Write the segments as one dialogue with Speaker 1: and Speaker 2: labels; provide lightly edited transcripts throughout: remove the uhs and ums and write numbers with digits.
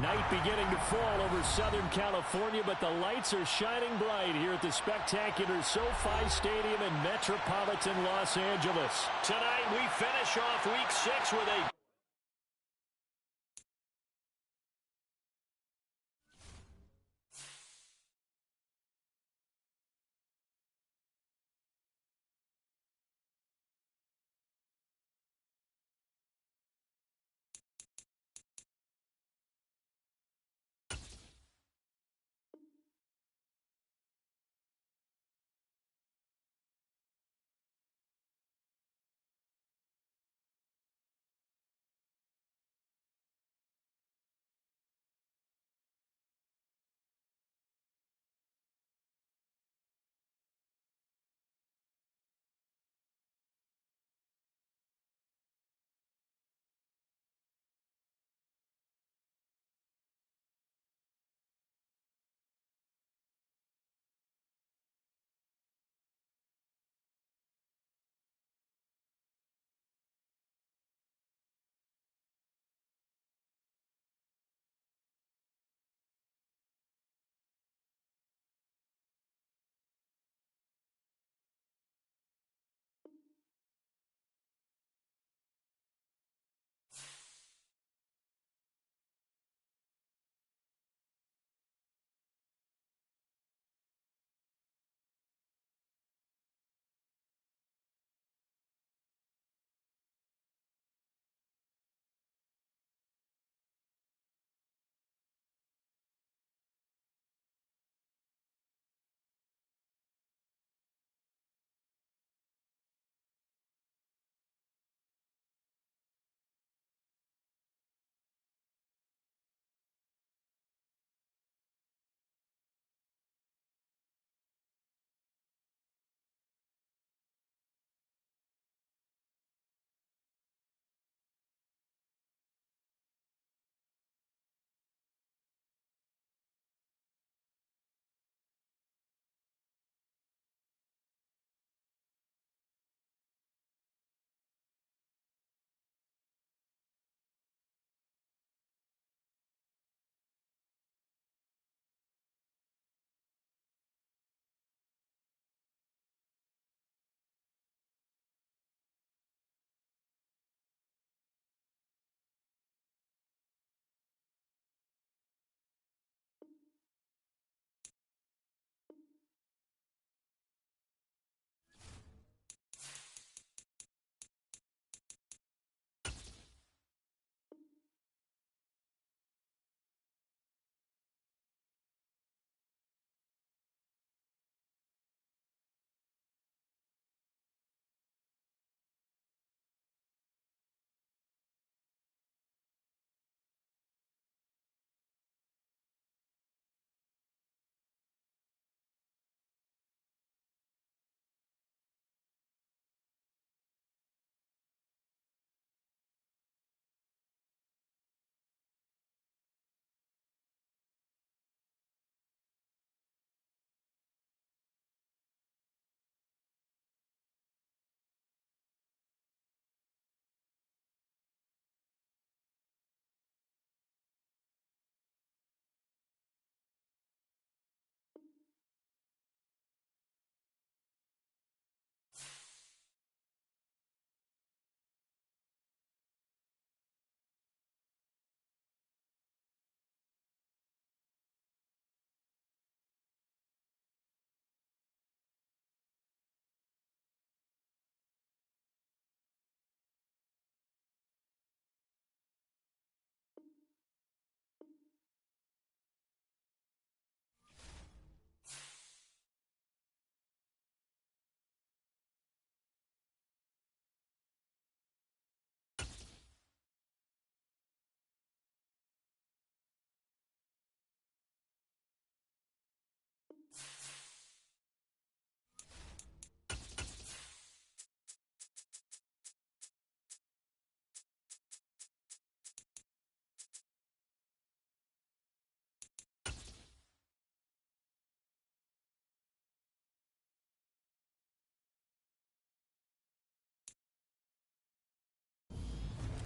Speaker 1: Night beginning to fall over Southern California, but the lights are shining bright here at the spectacular SoFi Stadium in metropolitan Los Angeles. Tonight we finish off Week 6 with a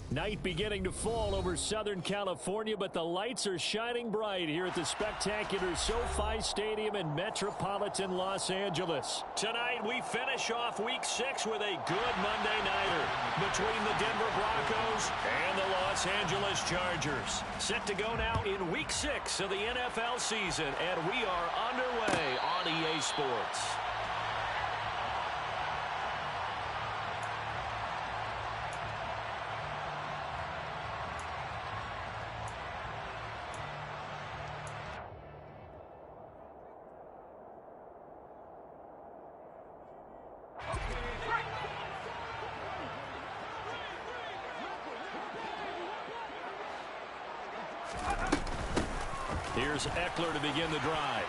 Speaker 1: Night beginning to fall over Southern California, but the lights are shining bright here at the spectacular SoFi Stadium in metropolitan Los Angeles. Tonight, we finish off Week 6 with a good Monday nighter between the Denver Broncos and the Los Angeles Chargers. Set to go now in Week 6 of the NFL season, and we are underway on EA Sports. Here's Eckler to begin the drive.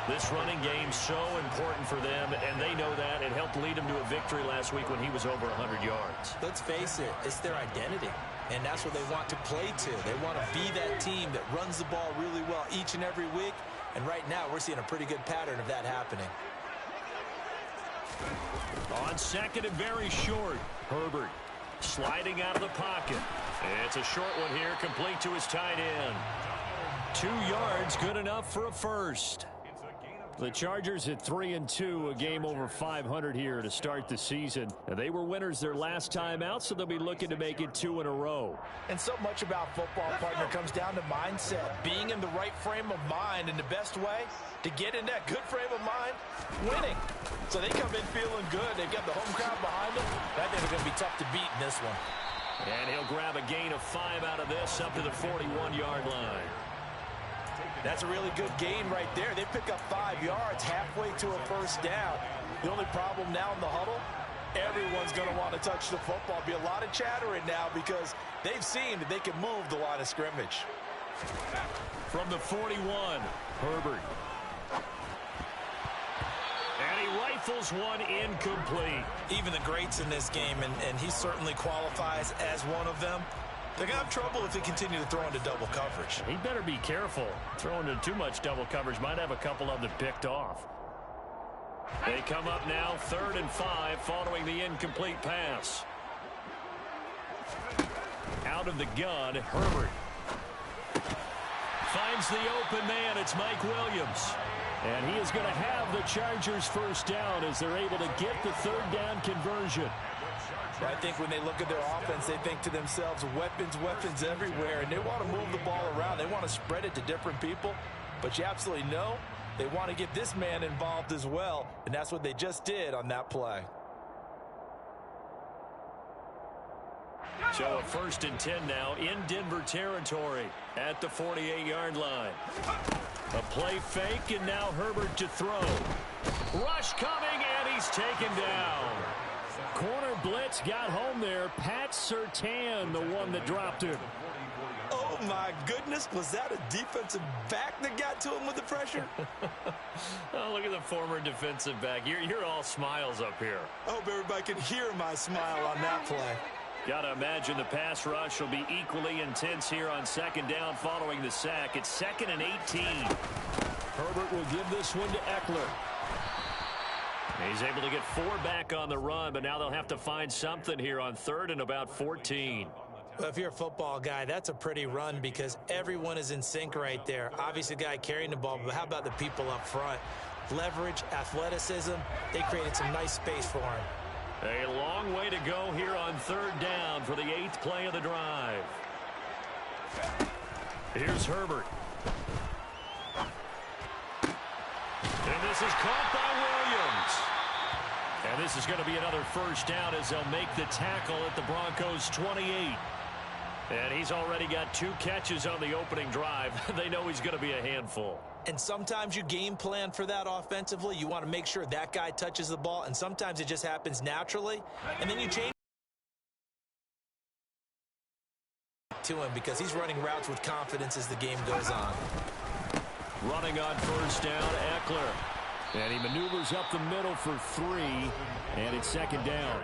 Speaker 1: This running game so important for them, and they know that. It helped lead them to a victory last week when he was over 100 yards.
Speaker 2: Let's face it, it's their identity, and that's what they want to play to. They want to be that team that runs the ball really well each and every week, and right now we're seeing a pretty good pattern of that happening.
Speaker 1: On second and very short, Herbert sliding out of the pocket. It's a short one here, complete to his tight end. 2 yards, good enough for a first. The Chargers at 3-2, a game over 500 here to start the season. They were winners their last time out, so they'll be looking to make it 2 in a row.
Speaker 3: And so much about football, partner, comes down to mindset. Being in the right frame of mind, and the best way to get in that good frame of mind, winning. So they come in feeling good. They've got the home crowd behind them. I think they're going to be tough to beat in this one.
Speaker 1: And he'll grab a gain of 5 out of this up to the 41-yard line.
Speaker 3: That's a really good gain right there. They pick up 5 yards halfway to a first down. The only problem now in the huddle, everyone's going to want to touch the football. Be a lot of chattering now because they've seen that they can move the line of scrimmage.
Speaker 1: From the 41, Herbert. And he rifles one incomplete.
Speaker 2: Even the greats in this game, and he certainly qualifies as one of them, they're going to have trouble if they continue to throw into double coverage.
Speaker 1: He better be careful. Throwing into too much double coverage might have a couple of them picked off. They come up now 3rd and 5 following the incomplete pass. Out of the gun, Herbert. Finds the open man. It's Mike Williams. And he is going to have the Chargers first down as they're able to get the 3rd down conversion.
Speaker 3: I think when they look at their offense, they think to themselves, weapons everywhere, and they want to move the ball around. They want to spread it to different people, but you absolutely know they want to get this man involved as well, and that's what they just did on that play.
Speaker 1: So a 1st and 10 now in Denver territory at the 48-yard line. A play fake, and now Herbert to throw. Rush coming, and he's taken down. Corner blitz got home there. Pat Surtain, the one that dropped him.
Speaker 3: Oh, my goodness. Was that a defensive back that got to him with the pressure?
Speaker 1: Oh, look at the former defensive back. You're all smiles up here.
Speaker 3: I hope everybody can hear my smile on that play.
Speaker 1: Got to imagine the pass rush will be equally intense here on 2nd down following the sack. It's 2nd and 18. Herbert will give this one to Eckler. He's able to get 4 back on the run, but now they'll have to find something here on 3rd and about 14.
Speaker 2: Well, if you're a football guy, that's a pretty run because everyone is in sync right there. Obviously, the guy carrying the ball, but how about the people up front? Leverage, athleticism, they created some nice space for him.
Speaker 1: A long way to go here on 3rd down for the 8th play of the drive. Here's Herbert. And this is caught by Williams. And this is going to be another first down as they'll make the tackle at the Broncos' 28. And he's already got 2 catches on the opening drive. They know he's going to be a handful.
Speaker 2: And sometimes you game plan for that offensively. You want to make sure that guy touches the ball, and sometimes it just happens naturally. And then you change to him because he's running routes with confidence as the game goes on.
Speaker 1: Running on 1st down, Eckler. And he maneuvers up the middle for 3, and it's 2nd down.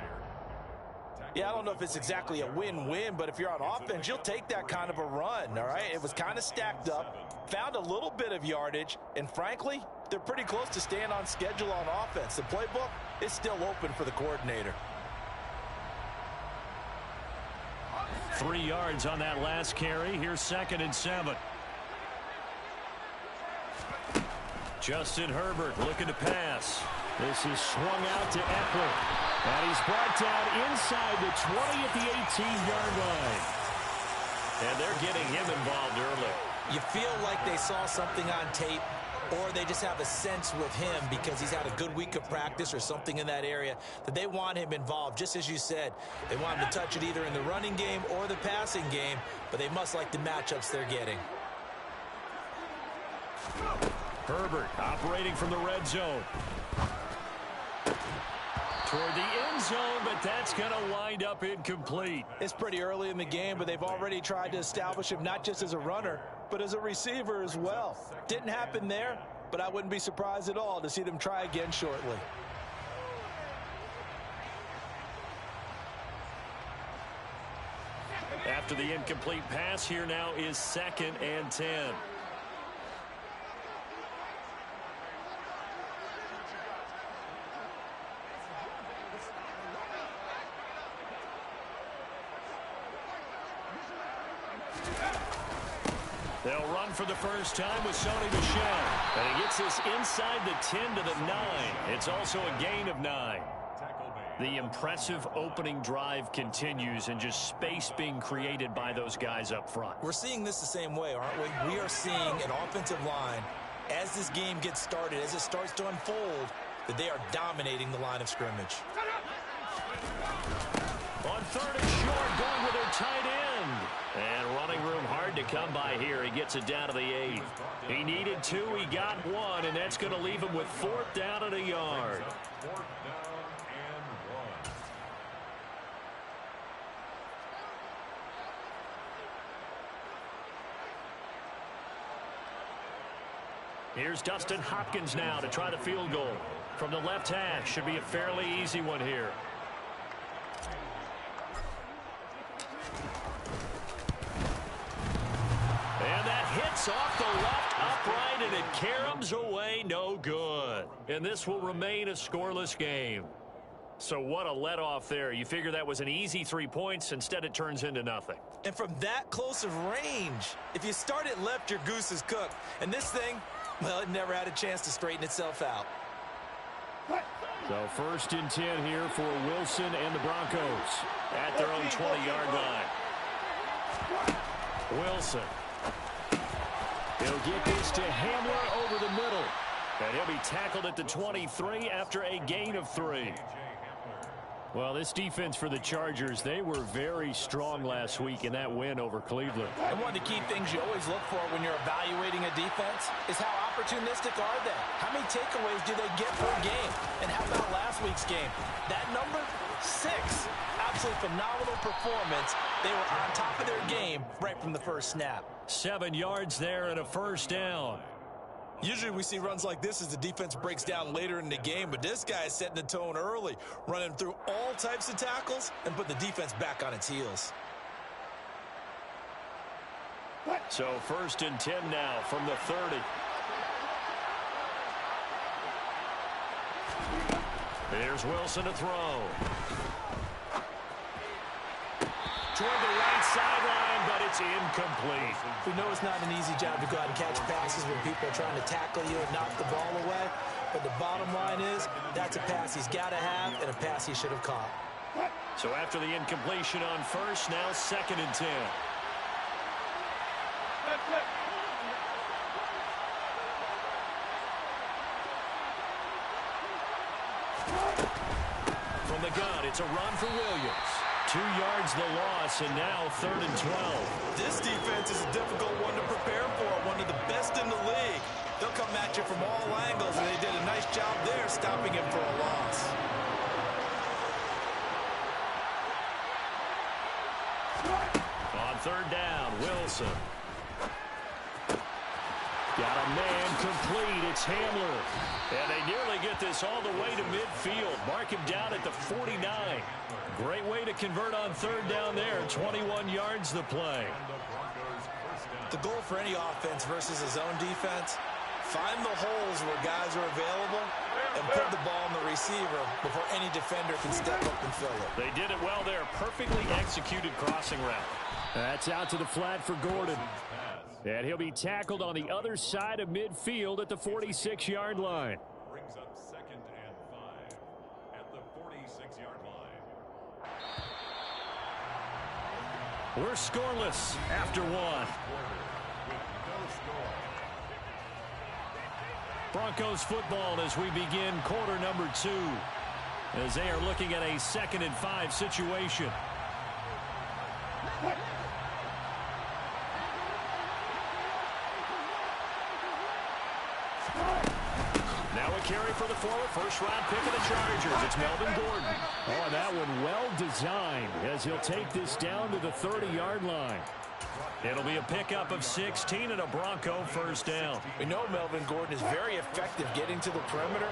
Speaker 3: Yeah, I don't know if it's exactly a win-win, but if you're on offense, you'll take that kind of a run, all right? It was kind of stacked up, found a little bit of yardage, and frankly, they're pretty close to staying on schedule on offense. The playbook is still open for the coordinator.
Speaker 1: 3 yards on that last carry. Here's 2nd and 7. Justin Herbert looking to pass. This is swung out to Eckler. And he's brought down inside the 20 at the 18-yard line. And they're getting him involved early.
Speaker 2: You feel like they saw something on tape, or they just have a sense with him because he's had a good week of practice or something in that area that they want him involved. Just as you said, they want him to touch it either in the running game or the passing game, but they must like the matchups they're getting.
Speaker 1: Herbert operating from the red zone. Toward the end zone, but that's going to wind up incomplete.
Speaker 3: It's pretty early in the game, but they've already tried to establish him not just as a runner, but as a receiver as well. Didn't happen there, but I wouldn't be surprised at all to see them try again shortly.
Speaker 1: After the incomplete pass, here now is 2nd and 10. They'll run for the first time with Sony Michel. And he gets this inside the 10 to the 9. It's also a gain of 9. The impressive opening drive continues, and just space being created by those guys up front.
Speaker 2: We're seeing this the same way, aren't we? We are seeing an offensive line, as this game gets started, as it starts to unfold, that they are dominating the line of scrimmage.
Speaker 1: On 3rd and short, going with their tight end. And running room hard to come by here. He gets it down to the 8. He needed 2. He got 1, and that's going to leave him with 4th down and a yard. Here's Dustin Hopkins now to try the field goal. From the left hash, should be a fairly easy one here. And that hits off the left upright, and it caroms away, no good. And this will remain a scoreless game. So what a let-off there. You figure that was an easy 3 points. Instead, it turns into nothing.
Speaker 2: And from that close of range, if you start it left, your goose is cooked. And this thing, well, it never had a chance to straighten itself out.
Speaker 1: So 1st and 10 here for Wilson and the Broncos at their own 20-yard line. Wilson. He'll get this to Hamler over the middle. And he'll be tackled at the 23 after a gain of 3. Well, this defense for the Chargers, they were very strong last week in that win over Cleveland.
Speaker 3: And one of the key things you always look for when you're evaluating a defense is how opportunistic are they? How many takeaways do they get per game? And how about last week's game? That number, 6. Absolutely phenomenal performance. They were on top of their game right from the first snap.
Speaker 1: 7 yards there and a 1st down.
Speaker 2: Usually we see runs like this as the defense breaks down later in the game, but this guy is setting the tone early, running through all types of tackles and put the defense back on its heels.
Speaker 1: So 1st and 10 now from the 30. Here's Wilson to throw. Toward the right sideline, but it's incomplete.
Speaker 2: We know it's not an easy job to go out and catch passes when people are trying to tackle you and knock the ball away. But the bottom line is, that's a pass he's got to have and a pass he should have caught.
Speaker 1: So after the incompletion on 1st, now 2nd and 10. From the gun, it's a run for Williams. 2 yards the loss, and now 3rd and 12.
Speaker 2: This defense is a difficult one to prepare for, one of the best in the league. They'll come at you from all angles, and they did a nice job there stopping him for a loss.
Speaker 1: On 3rd down, Wilson. Got a man complete. It's Hamler. And they nearly get this all the way to midfield. Mark him down at the 49. Great way to convert on 3rd down there. 21 yards the play.
Speaker 2: The goal for any offense versus a zone defense, Find the holes where guys are available and put the ball on the receiver before any defender can step up and fill it.
Speaker 1: They did it well there. Perfectly executed crossing route. That's out to the flat for Gordon. And he'll be tackled on the other side of midfield at the 46-yard line.
Speaker 4: Brings up 2nd and 5 at the 46-yard line.
Speaker 1: We're scoreless after one. Broncos football as we begin quarter number 2. As they are looking at a 2nd and 5 situation. Now a carry for the forward. First-round pick of the Chargers. It's Melvin Gordon. Oh, that one well designed as he'll take this down to the 30-yard line. It'll be a pickup of 16 and a Bronco first down.
Speaker 2: We know Melvin Gordon is very effective getting to the perimeter,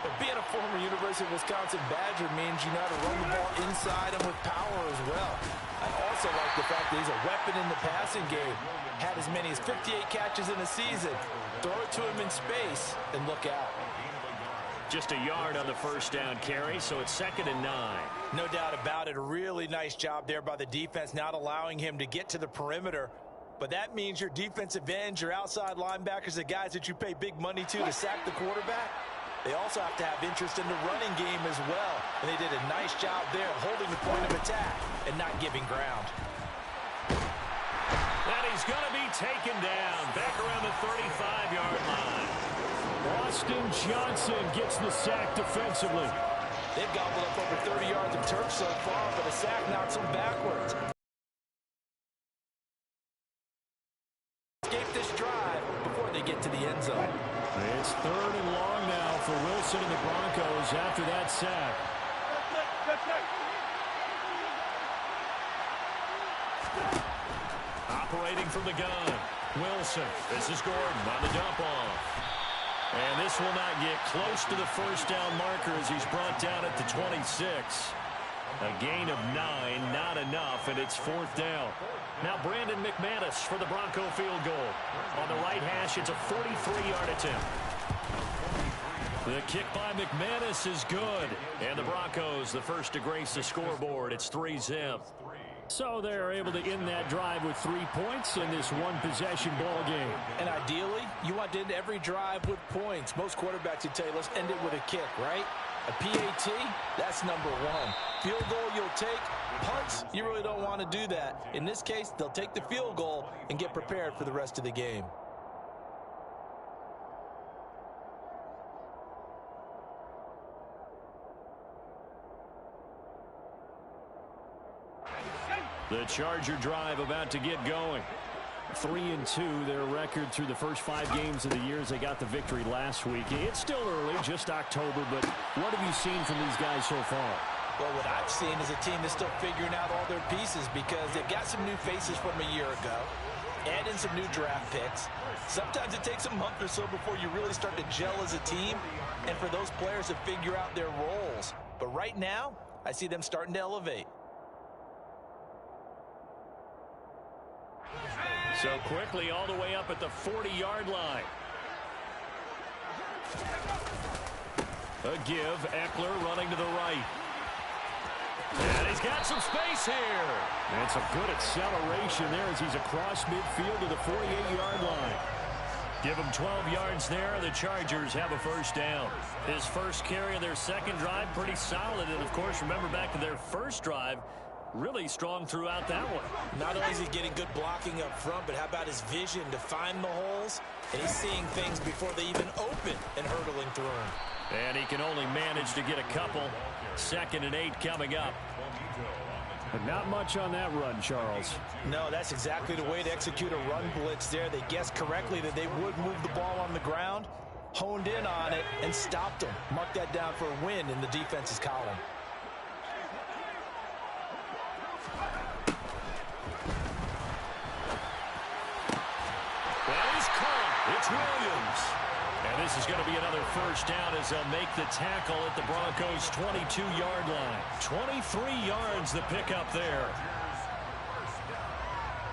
Speaker 2: but being a former University of Wisconsin Badger means you know how to run the ball inside and with power as well. I also like the fact that he's a weapon in the passing game. Had as many as 58 catches in a season. Throw it to him in space and look out.
Speaker 1: Just a yard on the first down carry, so it's 2nd and 9.
Speaker 2: No doubt about it. A really nice job there by the defense, not allowing him to get to the perimeter. But that means your defensive ends, your outside linebackers, the guys that you pay big money to sack the quarterback, they also have to have interest in the running game as well. And they did a nice job there holding the point of attack and not giving ground.
Speaker 1: And he's going to be taken down back around the 35-yard line. Austin Johnson gets the sack defensively.
Speaker 2: They've gobbled up over 30 yards of turf so far, but a sack knocks them backwards. Escape this drive before they get to the end zone.
Speaker 1: It's 3rd and long now for Wilson and the Broncos after that sack. Operating from the gun, Wilson. This is Gordon on the dump off. And this will not get close to the first down marker as he's brought down at the 26. A gain of 9, not enough, and it's 4th down. Now Brandon McManus for the Bronco field goal. On the right hash, it's a 43-yard attempt. The kick by McManus is good. And the Broncos, the first to grace the scoreboard. It's 3-zip. So they're able to end that drive with 3 points in this one-possession ball game.
Speaker 2: And ideally, you want to end every drive with points. Most quarterbacks would tell you, let's end it with a kick, right? A PAT, that's number 1. Field goal you'll take. Punts, you really don't want to do that. In this case, they'll take the field goal and get prepared for the rest of the game.
Speaker 1: The Charger drive about to get going. 3-2, their record through the first 5 games of the year as they got the victory last week. It's still early, just October, but what have you seen from these guys so far?
Speaker 2: Well, what I've seen is a team that's still figuring out all their pieces because they've got some new faces from a year ago, add in some new draft picks. Sometimes it takes a month or so before you really start to gel as a team and for those players to figure out their roles. But right now, I see them starting to elevate.
Speaker 1: So quickly all the way up at the 40-yard line. A give, Eckler running to the right. And he's got some space here. And some good acceleration there as he's across midfield to the 48-yard line. Give him 12 yards there. The Chargers have a first down. His first carry of their second drive, pretty solid. And, of course, remember back to their first drive, really strong throughout that one.
Speaker 2: Not only is he getting good blocking up front, but how about his vision to find the holes? And he's seeing things before they even open and hurtling through them.
Speaker 1: And he can only manage to get a couple. 2nd and 8 coming up. But not much on that run, Charles.
Speaker 2: No, that's exactly the way to execute a run blitz there. They guessed correctly that they would move the ball on the ground, honed in on it, and stopped them. Mark that down for a win in the defense's column.
Speaker 1: It's Williams. And this is going to be another first down as they'll make the tackle at the Broncos' 22-yard line. 23 yards the pickup there.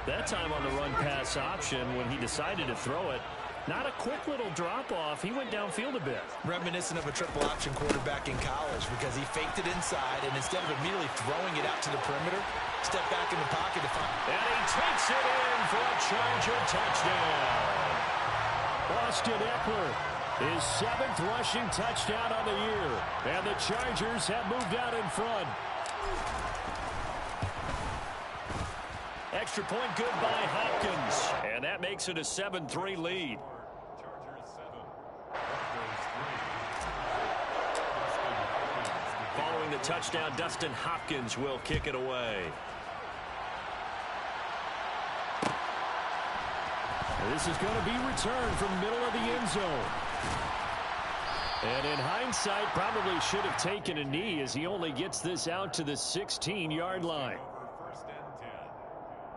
Speaker 1: That time on the run-pass option when he decided to throw it, Not a quick little drop-off. He went downfield a bit.
Speaker 2: Reminiscent of a triple option quarterback in college because he faked it inside, and instead of immediately throwing it out to the perimeter, stepped back in the pocket to find.
Speaker 1: And he takes it in for a Charger touchdown. Austin Ekeler, his 7th rushing touchdown on the year. And the Chargers have moved out in front. Extra point good by Hopkins. And that makes it a 7-3 lead.
Speaker 4: Chargers 7.
Speaker 1: Following the touchdown, Dustin Hopkins will kick it away. This is going to be returned from middle of the end zone. And in hindsight, probably should have taken a knee as he only gets this out to the 16-yard line.
Speaker 4: Over 1st and 10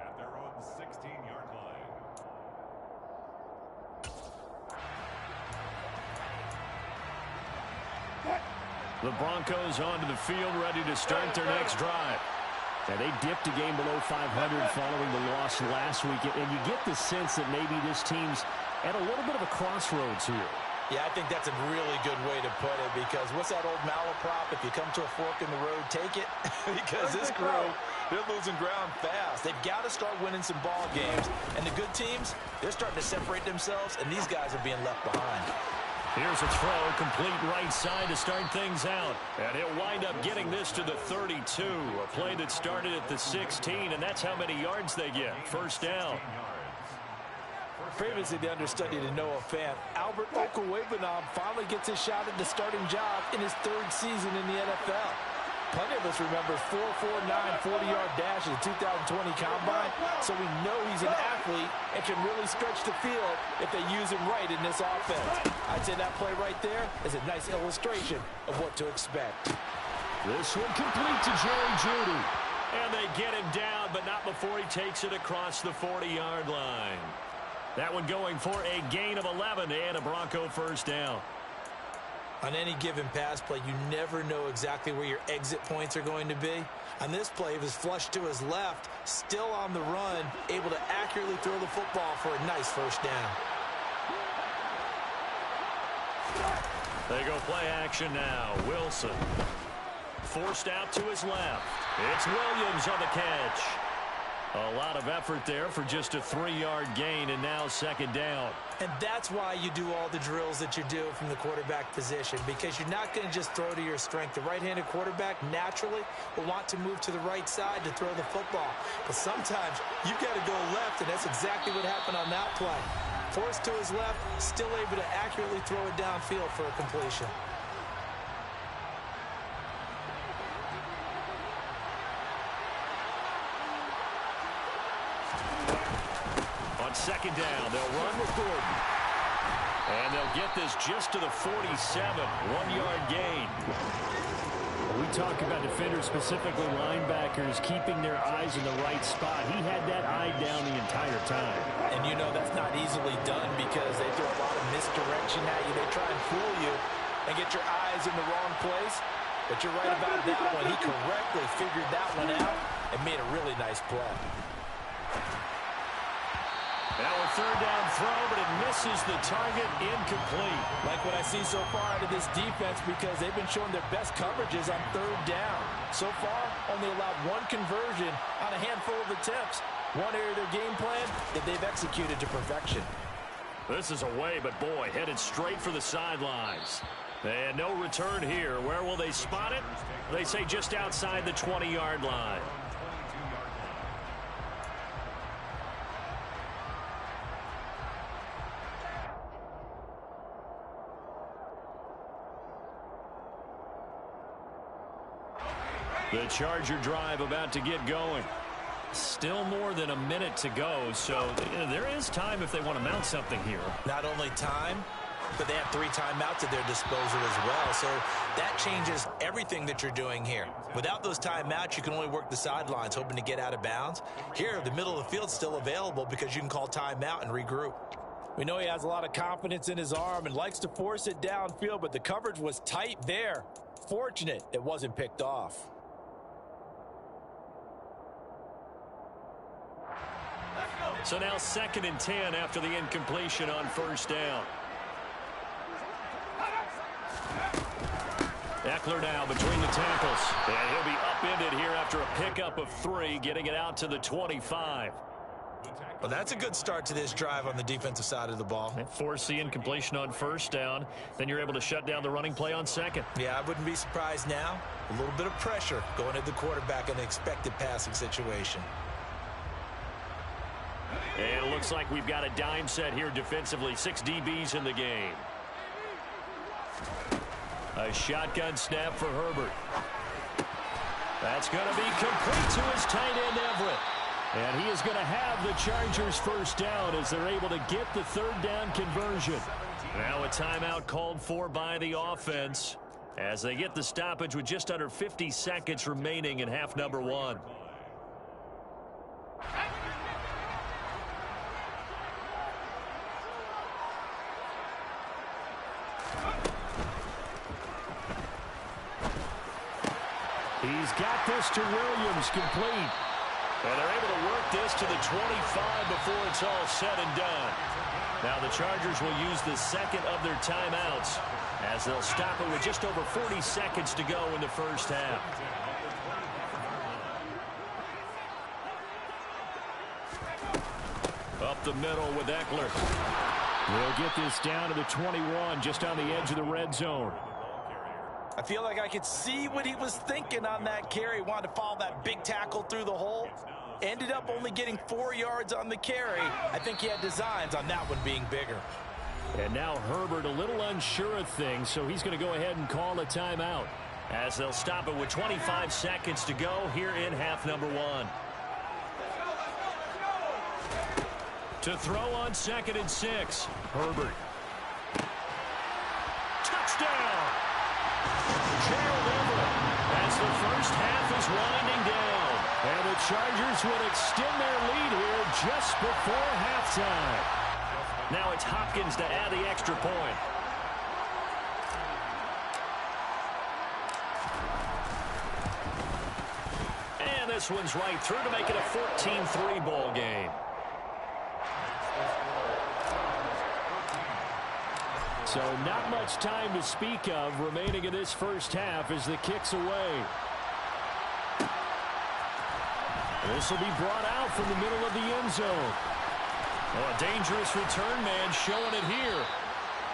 Speaker 4: at their own 16-yard line.
Speaker 1: The Broncos onto the field, ready to start their next drive. Now, they dipped a game below 500 following the loss last week, and you get the sense that maybe this team's at a little bit of a crossroads here.
Speaker 2: Yeah, I think that's a really good way to put it because what's that old malaprop? If you come to a fork in the road, take it. Because this crew, they're losing ground fast. They've got to start winning some ball games. And the good teams, they're starting to separate themselves, and these guys are being left behind.
Speaker 1: Here's a throw, complete right side to start things out. And he'll wind up getting this to the 32. A play that started at the 16, and that's how many yards they get. First down.
Speaker 2: Previously the understudy to Noah Fant, Albert Okwuegbunam finally gets his shot at the starting job in his 3rd season in the NFL. Plenty of us remember 4.49 40-yard dash in the 2020 Combine, so we know he's an athlete and can really stretch the field if they use him right in this offense. I'd say that play right there is a nice illustration of what to expect.
Speaker 1: This one complete to Jerry Jeudy. And they get him down, but not before he takes it across the 40-yard line. That one going for a gain of 11 and a Bronco first down.
Speaker 2: On any given pass play, you never know exactly where your exit points are going to be. On this play, it was flushed to his left, still on the run, able to accurately throw the football for a nice first down.
Speaker 1: They go play action now. Wilson forced out to his left. It's Williams on the catch. A lot of effort there for just a 3-yard gain, and now 2nd down.
Speaker 2: And that's why you do all the drills that you do from the quarterback position, because you're not going to just throw to your strength. The right-handed quarterback naturally will want to move to the right side to throw the football. But sometimes you've got to go left, and that's exactly what happened on that play. Forced to his left, still able to accurately throw it downfield for a completion.
Speaker 1: On 2nd down, they'll run with Gordon. And they'll get this just to the 47, 1-yard gain. We talk about defenders, specifically linebackers, keeping their eyes in the right spot. He had that eye down the entire time.
Speaker 2: And you know that's not easily done because they throw a lot of misdirection at you. They try and fool you and get your eyes in the wrong place. But you're right about that one. He correctly figured that one out and made a really nice play.
Speaker 1: Now a 3rd down throw, but it misses the target, incomplete.
Speaker 2: Like what I see so far out of this defense because they've been showing their best coverages on 3rd down. So far, only allowed 1 conversion on a handful of attempts. One area of their game plan that they've executed to perfection.
Speaker 1: This is away, but boy, headed straight for the sidelines. And no return here. Where will they spot it? They say just outside the 20-yard line. The Charger drive about to get going. Still more than a minute to go, so there is time if they want to mount something here.
Speaker 2: Not only time, but they have 3 timeouts at their disposal as well, so that changes everything that you're doing here. Without those timeouts, you can only work the sidelines, hoping to get out of bounds. Here, the middle of the field's still available because you can call timeout and regroup. We know he has a lot of confidence in his arm and likes to force it downfield, but the coverage was tight there. Fortunate it wasn't picked off.
Speaker 1: So now 2nd and 10 after the incompletion on first down. Eckler now between the tackles. And he'll be upended here after a pickup of 3, getting it out to the 25.
Speaker 2: Well, that's a good start to this drive on the defensive side of the ball.
Speaker 1: Force the incompletion on first down. Then you're able to shut down the running play on 2nd.
Speaker 2: Yeah, I wouldn't be surprised now. A little bit of pressure going at the quarterback in an expected passing situation.
Speaker 1: And it looks like we've got a dime set here defensively. 6 DBs in the game. A shotgun snap for Herbert. That's going to be complete to his tight end, Everett. And he is going to have the Chargers first down as they're able to get the 3rd down conversion. Now a timeout called for by the offense as they get the stoppage with just under 50 seconds remaining in half number 1. He's got this to Williams, complete. And they're able to work this to the 25 before it's all said and done. Now the Chargers will use the 2nd of their timeouts as they'll stop it with just over 40 seconds to go in the first half. Up the middle with Eckler. They'll get this down to the 21, just on the edge of the red zone.
Speaker 3: I feel like I could see what he was thinking on that carry. Wanted to follow that big tackle through the hole. Ended up only getting 4 yards on the carry. I think he had designs on that one being bigger.
Speaker 1: And now Herbert a little unsure of things, so he's going to go ahead and call a timeout as they'll stop it with 25 seconds to go here in half number 1. To throw on 2nd and 6. Herbert. Touchdown! Gerald Everett as the first half is winding down. And the Chargers will extend their lead here just before halftime. Now it's Hopkins to add the extra point. And this one's right through to make it a 14-3 ball game. So not much time to speak of remaining in this first half as the kick's away. This will be brought out from the middle of the end zone. Oh, a dangerous return man showing it here.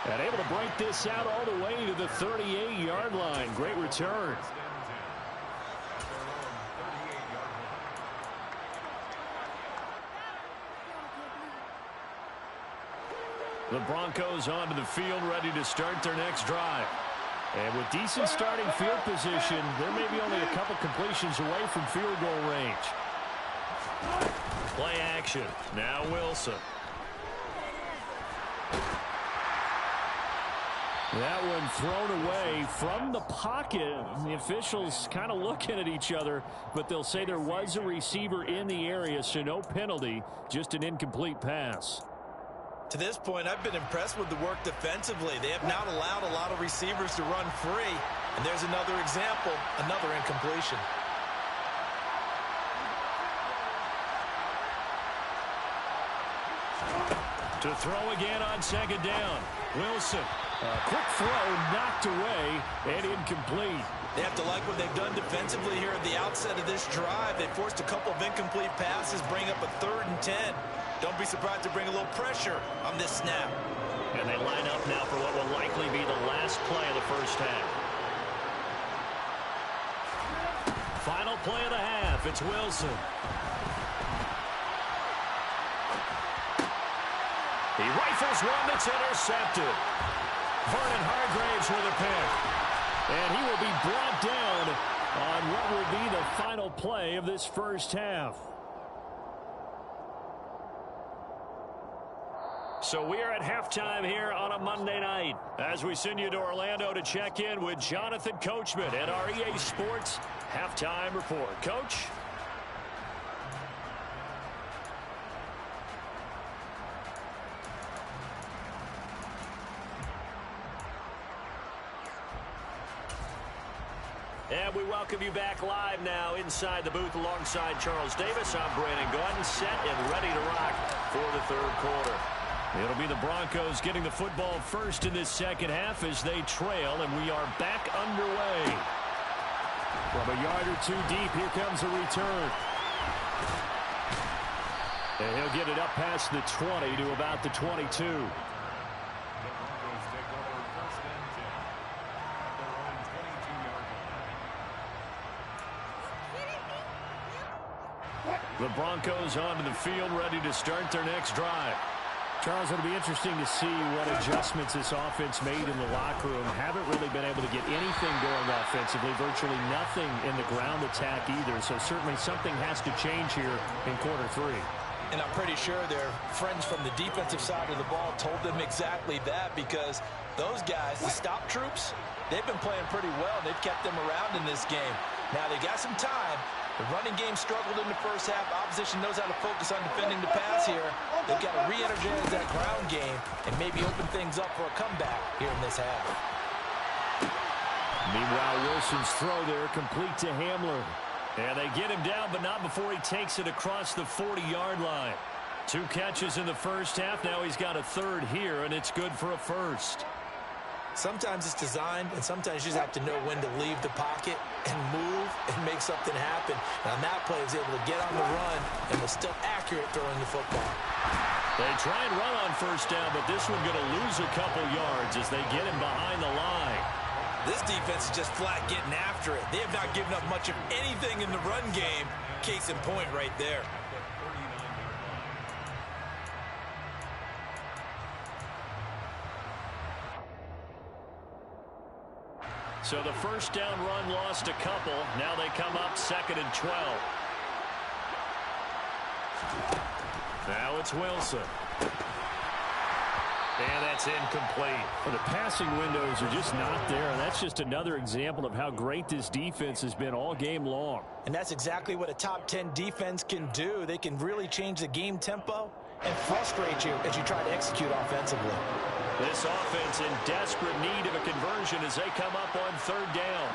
Speaker 1: And able to break this out all the way to the 38-yard line. Great return. The Broncos onto the field, ready to start their next drive. And with decent starting field position, there may be only a couple completions away from field goal range. Play action. Now Wilson. That one thrown away from the pocket. The officials kind of looking at each other, but they'll say there was a receiver in the area, so no penalty, just an incomplete pass.
Speaker 2: To this point, I've been impressed with the work defensively. They have not allowed a lot of receivers to run free. And there's another example, another incompletion.
Speaker 1: To throw again on 2nd down. Wilson. A quick throw knocked away and incomplete.
Speaker 2: They have to like what they've done defensively here at the outset of this drive. They forced a couple of incomplete passes, bring up a 3rd and 10. Don't be surprised to bring a little pressure on this snap.
Speaker 1: And they line up now for what will likely be the last play of the first half. Final play of the half. It's Wilson. He rifles one that's intercepted. Vernon Hargreaves with a pick. And he will be brought down on what will be the final play of this first half. So we are at halftime here on a Monday night as we send you to Orlando to check in with Jonathan Coachman at our EA Sports Halftime Report. Coach? And we welcome you back live now inside the booth alongside Charles Davis. I'm Brandon Gaudin, set and ready to rock for the third quarter. It'll be the Broncos getting the football first in this second half as they trail, and we are back underway. From a yard or two deep, here comes a return. And he'll get it up past the 20 to about the 22. The Broncos onto the field, ready to start their next drive. Charles, it'll be interesting to see what adjustments this offense made in the locker room. Haven't really been able to get anything going offensively, virtually nothing in the ground attack either. So certainly something has to change here in quarter three.
Speaker 2: And I'm pretty sure their friends from the defensive side of the ball told them exactly that, because those guys, the stop troops, they've been playing pretty well. They've kept them around in this game. Now they got some time. The running game struggled in the first half. Opposition knows how to focus on defending the pass here. They've got to re-energize that ground game and maybe open things up for a comeback here in this half.
Speaker 1: Meanwhile, Wilson's throw there complete to Hamler. And they get him down, but not before he takes it across the 40-yard line. 2 catches in the first half. Now he's got a third here, and it's good for a first.
Speaker 2: Sometimes it's designed, and sometimes you just have to know when to leave the pocket and move and make something happen. And on that play, he was able to get on the run and was still accurate throwing the football.
Speaker 1: They try and run on first down, but this one going to lose a couple yards as they get him behind the line.
Speaker 2: This defense is just flat getting after it. They have not given up much of anything in the run game. Case in point right there.
Speaker 1: So the first down run lost a couple. Now they come up 2nd and 12. Now it's Wilson. And that's incomplete. Well, the passing windows are just not there. And that's just another example of how great this defense has been all game long.
Speaker 2: And that's exactly what a top 10 defense can do. They can really change the game tempo and frustrate you as you try to execute offensively.
Speaker 1: This offense in desperate need of a conversion as they come up on 3rd down.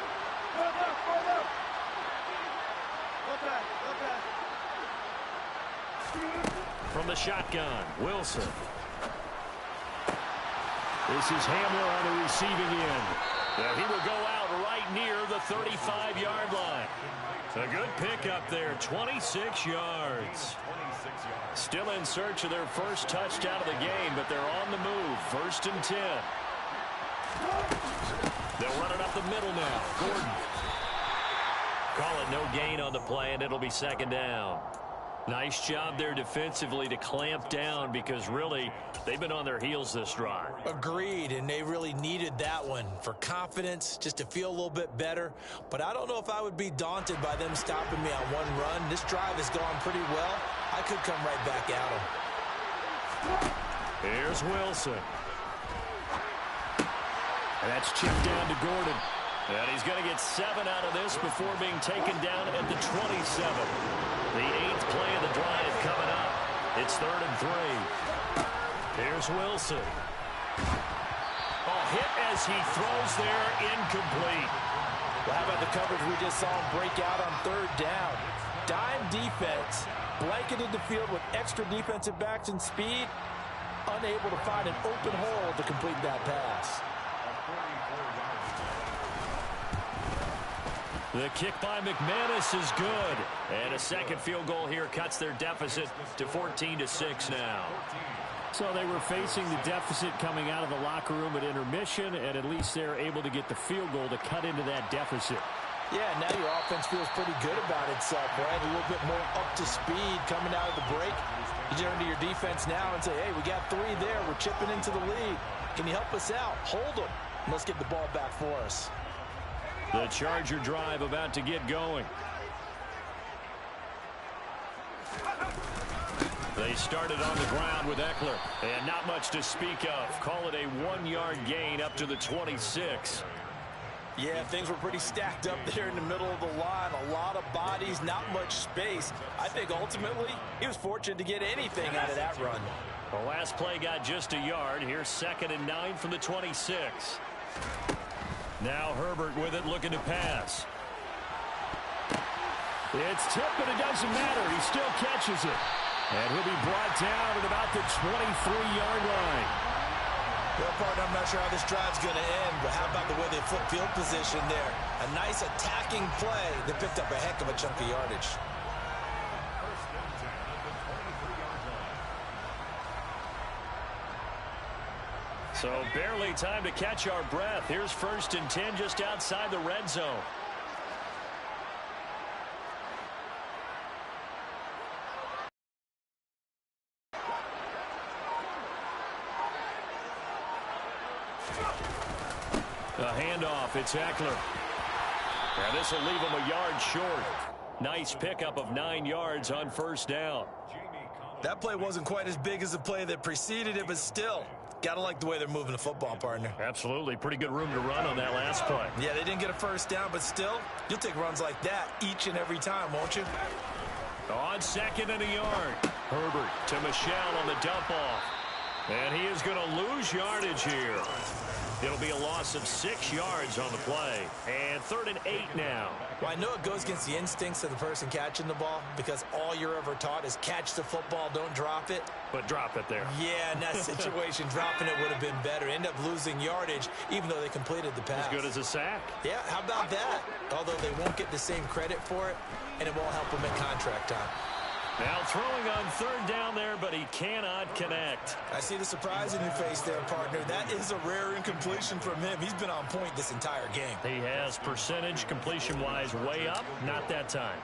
Speaker 1: From the shotgun, Wilson. This is Hamler on the receiving end. He will go out right near the 35-yard line. A good pickup there, 26 yards. Still in search of their first touchdown of the game, but they're on the move. 1st and 10. They'll run it up the middle now. Gordon. Call it no gain on the play, and it'll be 2nd down. Nice job there defensively to clamp down, because really they've been on their heels this drive.
Speaker 2: Agreed, and they really needed that one for confidence, just to feel a little bit better. But I don't know if I would be daunted by them stopping me on one run. This drive has gone pretty well. I could come right back at them.
Speaker 1: Here's Wilson. And that's chipped down to Gordon. And he's going to get 7 out of this before being taken down at the 27. The 8th play of the drive coming up. It's 3rd and 3. Here's Wilson. Hit as he throws there, incomplete.
Speaker 2: Well, how about the coverage we just saw him break out on 3rd down? Dime defense, blanketed the field with extra defensive backs and speed, unable to find an open hole to complete that pass.
Speaker 1: The kick by McManus is good. And a second field goal here cuts their deficit to 14-6 now. So they were facing the deficit coming out of the locker room at intermission, and at least they're able to get the field goal to cut into that deficit.
Speaker 2: Yeah, now your offense feels pretty good about itself, right? A little bit more up to speed coming out of the break. You turn to your defense now and say, hey, we got 3 there. We're chipping into the lead. Can you help us out? Hold them. And let's get the ball back for us.
Speaker 1: The Charger drive about to get going. They started on the ground with Eckler, and not much to speak of. Call it a 1-yard gain up to the 26.
Speaker 2: Yeah, things were pretty stacked up there in the middle of the line. A lot of bodies, not much space. I think ultimately he was fortunate to get anything out of that run.
Speaker 1: The last play got just a yard. Here's 2nd and 9 from the 26. Now Herbert with it, looking to pass. It's tipped, but it doesn't matter. He still catches it. And he'll be brought down at about the 23-yard line.
Speaker 2: Well, partner, I'm not sure how this drive's going to end, but how about the way they flip field position there? A nice attacking play that picked up a heck of a chunk of yardage.
Speaker 1: So barely time to catch our breath. Here's 1st and 10 just outside the red zone. A handoff, it's Eckler. And this will leave him a yard short. Nice pickup of 9 yards on 1st down.
Speaker 2: That play wasn't quite as big as the play that preceded it, but still, gotta like the way they're moving the football, partner.
Speaker 1: Absolutely. Pretty good room to run on that last play.
Speaker 2: Yeah, they didn't get a 1st down, but still, you'll take runs like that each and every time, won't you?
Speaker 1: On 2nd and a yard. Herbert to Michel on the dump off. And he is going to lose yardage here. It'll be a loss of 6 yards on the play. And 3rd and 8 now.
Speaker 2: Well, I know it goes against the instincts of the person catching the ball because all you're ever taught is catch the football, don't drop it.
Speaker 1: But drop it there.
Speaker 2: Yeah, in that situation, dropping it would have been better. End up losing yardage, even though they completed the pass.
Speaker 1: As good as a sack.
Speaker 2: Yeah, how about that? Although they won't get the same credit for it, and it won't help them in contract time.
Speaker 1: Now throwing on 3rd down there, but he cannot connect.
Speaker 2: I see the surprise in your face there, partner. That is a rare incompletion from him. He's been on point this entire game.
Speaker 1: He has percentage completion-wise way up. Not that time.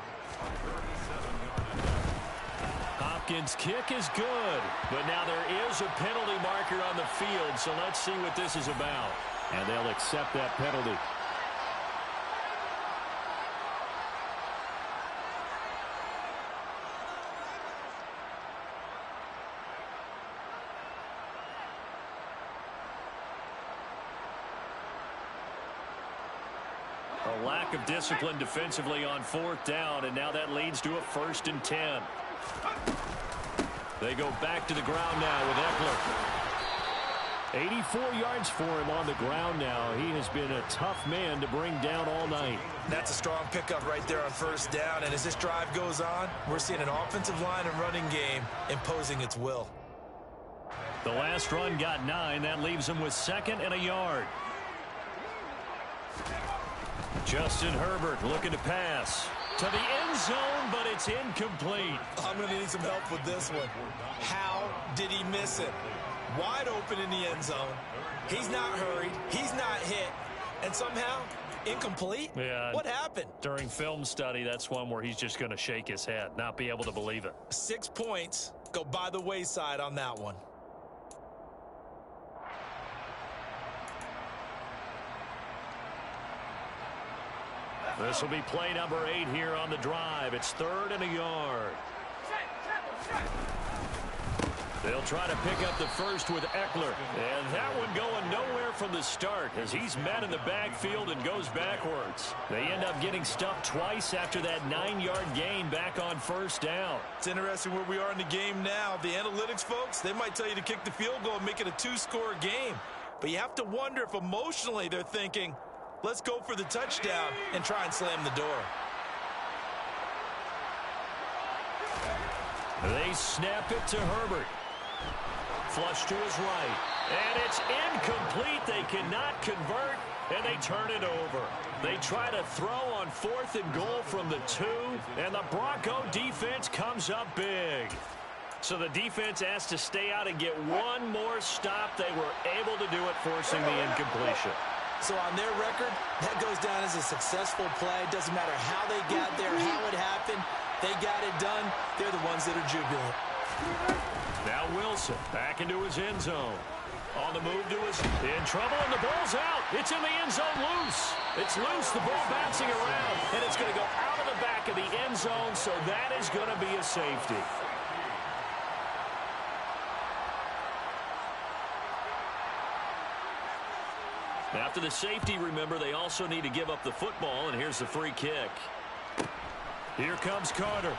Speaker 1: Hopkins' kick is good, but now there is a penalty marker on the field, so let's see what this is about. And they'll accept that penalty. A lack of discipline defensively on 4th down, and now that leads to a 1st and 10. They go back to the ground now with Eckler. 84 yards for him on the ground now. He has been a tough man to bring down all night.
Speaker 2: That's a strong pickup right there on 1st down, and as this drive goes on, we're seeing an offensive line and running game imposing its will.
Speaker 1: The last run got 9. That leaves him with 2nd and a yard. Justin Herbert looking to pass to the end zone, but it's incomplete.
Speaker 2: I'm going to need some help with this one. How did he miss it? Wide open in the end zone. He's not hurried. He's not hit. And somehow, incomplete?
Speaker 1: Yeah.
Speaker 2: What happened?
Speaker 1: During film study, that's one where he's just going to shake his head, not be able to believe it.
Speaker 2: 6 points go by the wayside on that one.
Speaker 1: This will be play number 8 here on the drive. It's 3rd and a yard. They'll try to pick up the first with Eckler. And that one going nowhere from the start as he's met in the backfield and goes backwards. They end up getting stuffed twice after that 9-yard gain back on 1st down.
Speaker 2: It's interesting where we are in the game now. The analytics folks, they might tell you to kick the field goal and make it a 2-score game. But you have to wonder if emotionally they're thinking, let's go for the touchdown and try and slam the door.
Speaker 1: They snap it to Herbert. Flush to his right. And it's incomplete. They cannot convert, and they turn it over. They try to throw on 4th and goal from the 2, and the Bronco defense comes up big. So the defense has to stay out and get one more stop. They were able to do it, forcing the incompletion.
Speaker 2: So on their record, that goes down as a successful play. Doesn't matter how they got there, how it happened. They got it done. They're the ones that are jubilant.
Speaker 1: Now Wilson back into his end zone. On the move to his in trouble, and the ball's out. It's in the end zone loose. It's loose, the ball bouncing around, and it's going to go out of the back of the end zone, so that is going to be a safety. After the safety, remember, they also need to give up the football, and here's the free kick. Here comes Carter.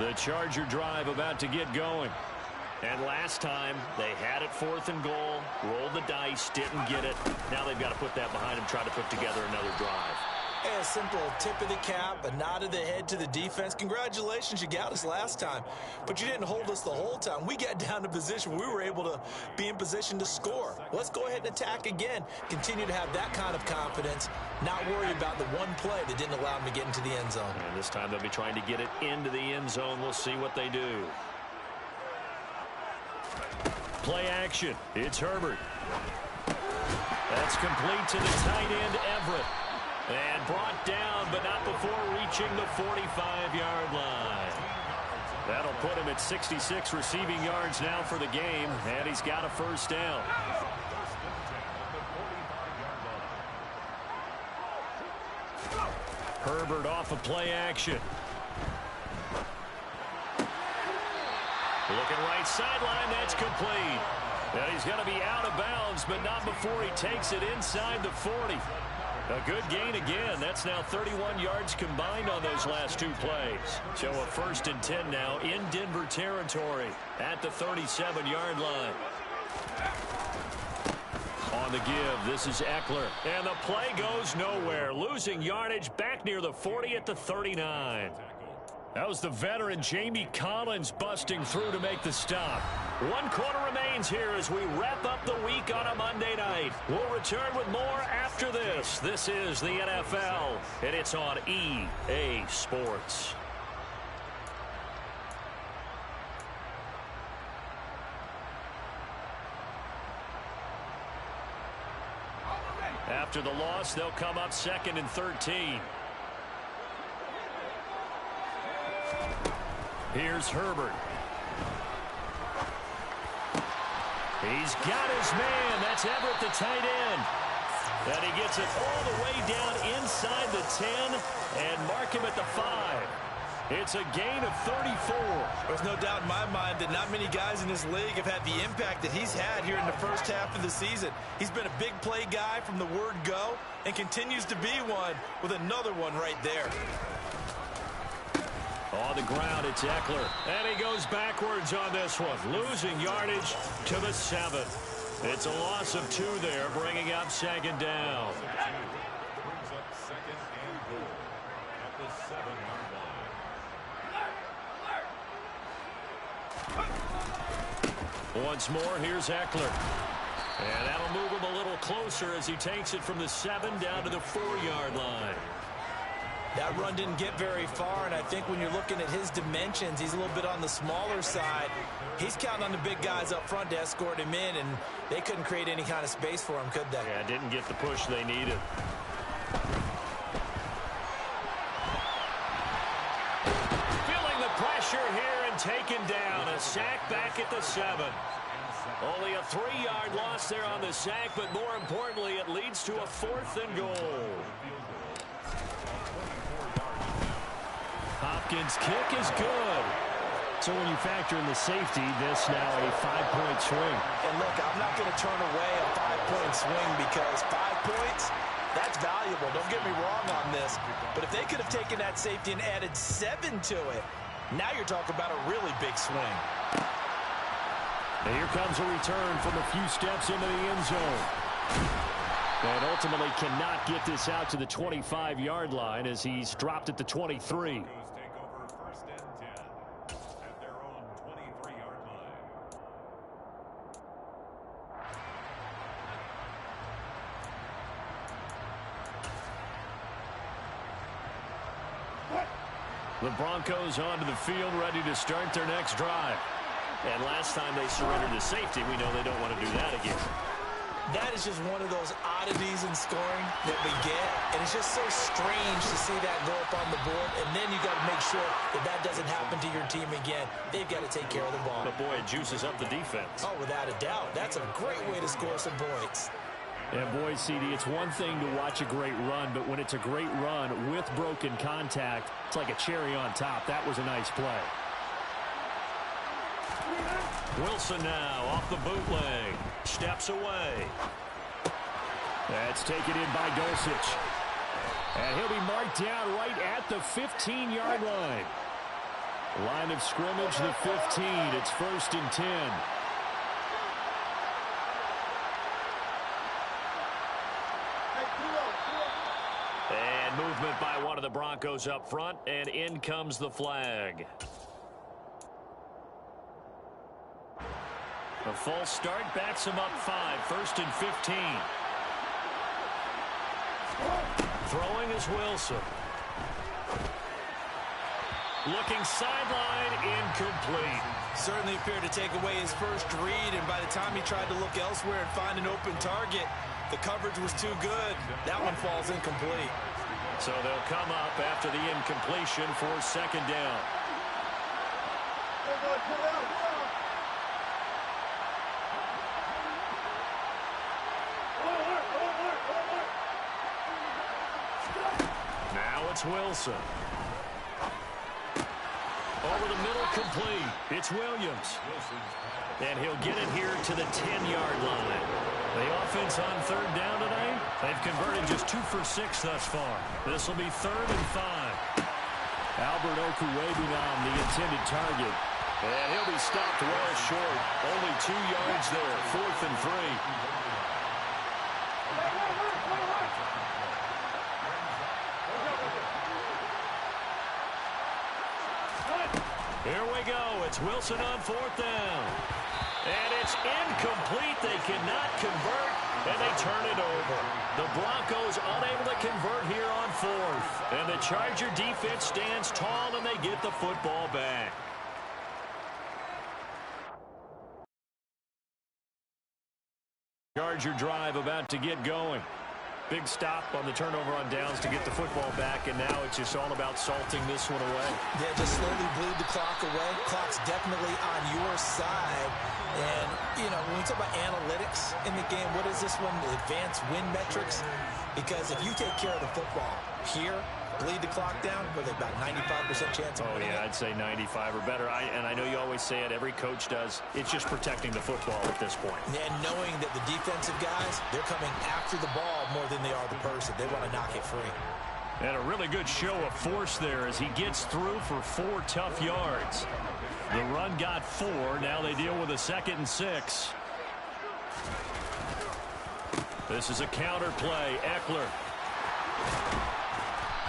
Speaker 1: The Charger drive about to get going. And last time, they had it 4th and goal, rolled the dice, didn't get it. Now they've got to put that behind them, try to put together another drive.
Speaker 2: A simple tip of the cap, a nod of the head to the defense. Congratulations, you got us last time. But you didn't hold us the whole time. We got down to position where we were able to be in position to score. Let's go ahead and attack again. Continue to have that kind of confidence, not worry about the one play that didn't allow them to get into the end zone.
Speaker 1: And this time they'll be trying to get it into the end zone. We'll see what they do. Play action. It's Herbert. That's complete to the tight end, Everett. And brought down, but not before reaching the 45-yard line. That'll put him at 66 receiving yards now for the game, and he's got a first down. Herbert off of play action. Looking right sideline, that's complete. And he's going to be out of bounds, but not before he takes it inside the 40. A good gain again. That's now 31 yards combined on those last 2 plays. So a 1st and 10 now in Denver territory at the 37-yard line. On the give, this is Eckler. And the play goes nowhere. Losing yardage back near the 40 at the 39. That was the veteran Jamie Collins busting through to make the stop. 1 quarter remains here as we wrap up the week on a Monday night. We'll return with more after this. This is the NFL, and it's on EA Sports. After the loss, they'll come up 2nd and 13. Here's Herbert. He's got his man. That's Everett, the tight end. And he gets it all the way down inside the 10 and mark him at the 5. It's a gain of 34.
Speaker 2: There's no doubt in my mind that not many guys in this league have had the impact that he's had here in the first half of the season. He's been a big play guy from the word go and continues to be one with another one right there.
Speaker 1: On the ground, it's Eckler. And he goes backwards on this one, losing yardage to the 7. It's a loss of 2 there, bringing up 2nd down.
Speaker 4: Brings up 2nd and goal at the 7-yard line.
Speaker 1: Once more, here's Eckler. And that'll move him a little closer as he takes it from the 7 down to the 4-yard line.
Speaker 2: That run didn't get very far, and I think when you're looking at his dimensions, he's a little bit on the smaller side. He's counting on the big guys up front to escort him in, and they couldn't create any kind of space for him, could they?
Speaker 1: Yeah, didn't get the push they needed. Feeling the pressure here and taken down. A sack back at the 7. Only a 3-yard loss there on the sack, but more importantly, it leads to a 4th and goal. Hopkins' kick is good. So when you factor in the safety, this now a 5-point swing.
Speaker 2: And look, I'm not going to turn away a 5-point swing because 5 points, that's valuable. Don't get me wrong on this. But if they could have taken that safety and added 7 to it, now you're talking about a really big swing.
Speaker 1: And here comes a return from a few steps into the end zone. And ultimately cannot get this out to the 25-yard line as he's dropped at the 23.
Speaker 4: Take over 1st and 10 at their own 23-yard line.
Speaker 1: The Broncos onto the field, ready to start their next drive. And last time they surrendered to safety, we know they don't want to do that again.
Speaker 2: That is just one of those oddities in scoring that we get. And it's just so strange to see that go up on the board. And then you got to make sure that that doesn't happen to your team again. They've got to take care of the ball.
Speaker 1: But boy, it juices up the defense.
Speaker 2: Oh, without a doubt. That's a great way to score some points.
Speaker 1: And boy, CD, it's one thing to watch a great run, but when it's a great run with broken contact, it's like a cherry on top. That was a nice play. Wilson now off the bootleg. Steps away. That's taken in by Dulcich. And he'll be marked down right at the 15-yard line. Line of scrimmage, the 15. It's 1st and 10. And movement by one of the Broncos up front, and in comes the flag. A false start backs him up 5. 1st and 15. Throwing is Wilson. Looking sideline, incomplete.
Speaker 2: Certainly appeared to take away his first read, and by the time he tried to look elsewhere and find an open target, the coverage was too good. That one falls incomplete.
Speaker 1: So they'll come up after the incompletion for 2nd down. Now it's Wilson. Over the middle, complete. It's Williams. And he'll get it here to the 10-yard line. The offense on 3rd down today, they've converted just 2 for 6 thus far. This will be 3rd and 5. Albert Oku waving on the intended target. And he'll be stopped well short. Only 2 yards there. 4th and 3. Here we go. It's Wilson on 4th down. And it's incomplete. They cannot convert, and they turn it over. The Broncos unable to convert here on 4th. And the Charger defense stands tall, and they get the football back. Charger drive about to get going. Big stop on the turnover on downs to get the football back, and now it's just all about salting this one away.
Speaker 2: Yeah, just slowly bleed the clock away. Clock's definitely on your side. And, you know, when we talk about analytics in the game, what is this one? The advanced win metrics? Because if you take care of the football here, bleed the clock down, with about 95% chance of winning.
Speaker 1: I'd say 95 or better. And I know you always say it, every coach does. It's just protecting the football at this point.
Speaker 2: And knowing that the defensive guys, they're coming after the ball more than they are the person. They want to knock it free.
Speaker 1: And a really good show of force there as he gets through for 4 tough yards. The run got 4. Now they deal with a 2nd and 6. This is a counter play. Eckler.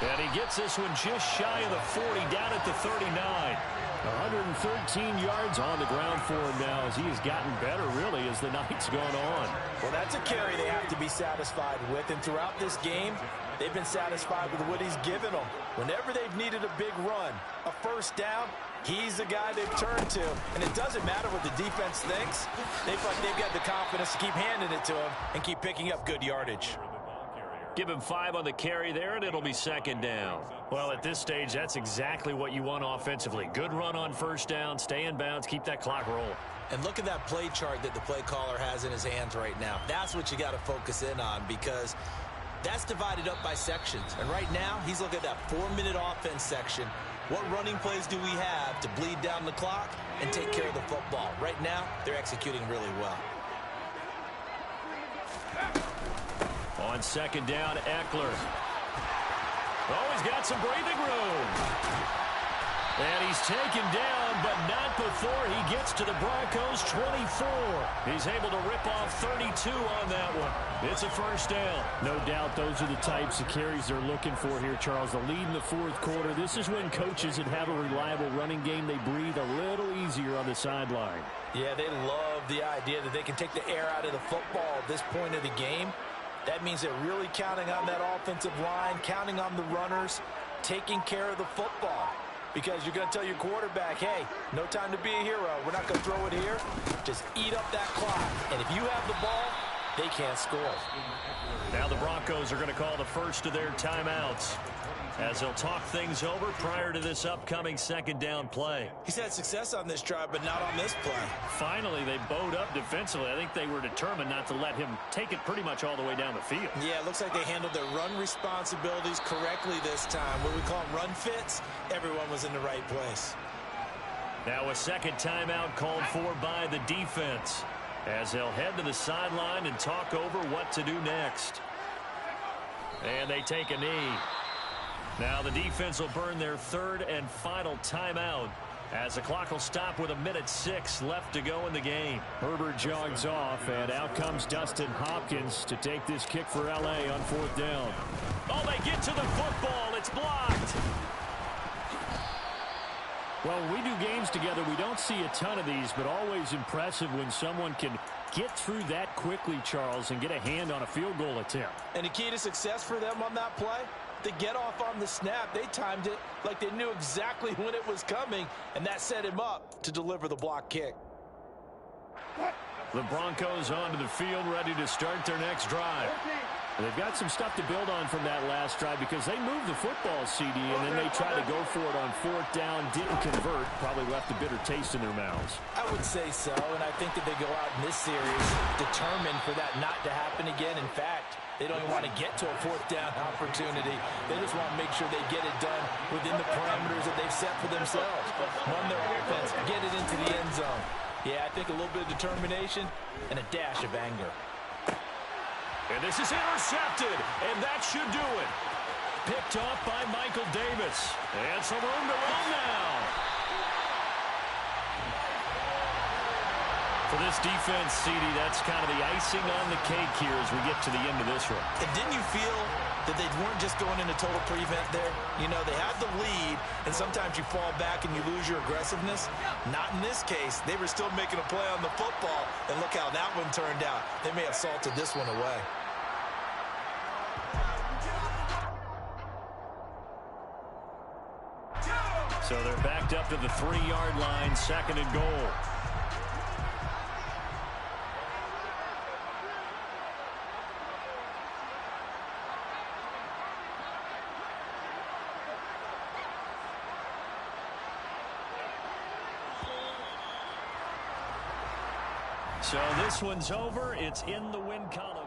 Speaker 1: And he gets this one just shy of the 40, down at the 39. 113 yards on the ground for him now as he has gotten better, really, as the night's gone on.
Speaker 2: Well, that's a carry they have to be satisfied with. And throughout this game, they've been satisfied with what he's given them. Whenever they've needed a big run, a 1st down, he's the guy they've turned to. And it doesn't matter what the defense thinks. They've got the confidence to keep handing it to him and keep picking up good yardage.
Speaker 1: Give him 5 on the carry there, and it'll be 2nd down. Well, at this stage, that's exactly what you want offensively. Good run on 1st down, stay in bounds, keep that clock rolling.
Speaker 2: And look at that play chart that the play caller has in his hands right now. That's what you got to focus in on, because that's divided up by sections. And right now, he's looking at that 4-minute offense section. What running plays do we have to bleed down the clock and take care of the football? Right now, they're executing really well.
Speaker 1: On 2nd down, Eckler. Oh, he's got some breathing room. And he's taken down, but not before he gets to the Broncos' 24. He's able to rip off 32 on that one. It's a 1st down. No doubt those are the types of carries they're looking for here, Charles. The lead in the 4th quarter. This is when coaches that have a reliable running game, they breathe a little easier on the sideline.
Speaker 2: Yeah, they love the idea that they can take the air out of the football at this point of the game. That means they're really counting on that offensive line, counting on the runners, taking care of the football. Because you're going to tell your quarterback, hey, no time to be a hero. We're not going to throw it here. Just eat up that clock. And if you have the ball, they can't score.
Speaker 1: Now the Broncos are going to call the first of their timeouts as they'll talk things over prior to this upcoming 2nd down play.
Speaker 2: He's had success on this drive, but not on this play.
Speaker 1: Finally, they bowed up defensively. I think they were determined not to let him take it pretty much all the way down the field.
Speaker 2: Yeah, it looks like they handled their run responsibilities correctly this time. What we call them run fits, everyone was in the right place.
Speaker 1: Now a 2nd timeout called for by the defense as they'll head to the sideline and talk over what to do next. And they take a knee. Now the defense will burn their 3rd and final timeout As the clock will stop with 1:06 left to go in the game. Herbert jogs off, and out comes Dustin Hopkins to take this kick for L.A. on 4th down. Oh, they get to the football. It's blocked. Well, when we do games together, we don't see a ton of these, but always impressive when someone can get through that quickly, Charles, and get a hand on a field goal attempt.
Speaker 2: And the key to success for them on that play? To get off on the snap, they timed it like they knew exactly when it was coming, and that set him up to deliver the block kick.
Speaker 1: The Broncos onto the field, ready to start their next drive. They've got some stuff to build on from that last drive because they moved the football, CD, and then they tried to go for it on 4th down, didn't convert, probably left a bitter taste in their mouths.
Speaker 2: I would say so, and I think that they go out in this series determined for that not to happen again. In fact, they don't even want to get to a 4th down opportunity. They just want to make sure they get it done within the parameters that they've set for themselves. Run their offense, get it into the end zone. Yeah, I think a little bit of determination and a dash of anger.
Speaker 1: And this is intercepted, and that should do it. Picked off by Michael Davis. And some room to run now. For this defense, CD, that's kind of the icing on the cake here as we get to the end of this one.
Speaker 2: And didn't you feel that they weren't just going into total prevent there? You know, they had the lead, and sometimes you fall back and you lose your aggressiveness. Not in this case. They were still making a play on the football, and look how that one turned out. They may have salted this one away.
Speaker 1: So they're backed up to the 3-yard line, 2nd and goal. So this one's over. It's in the win column.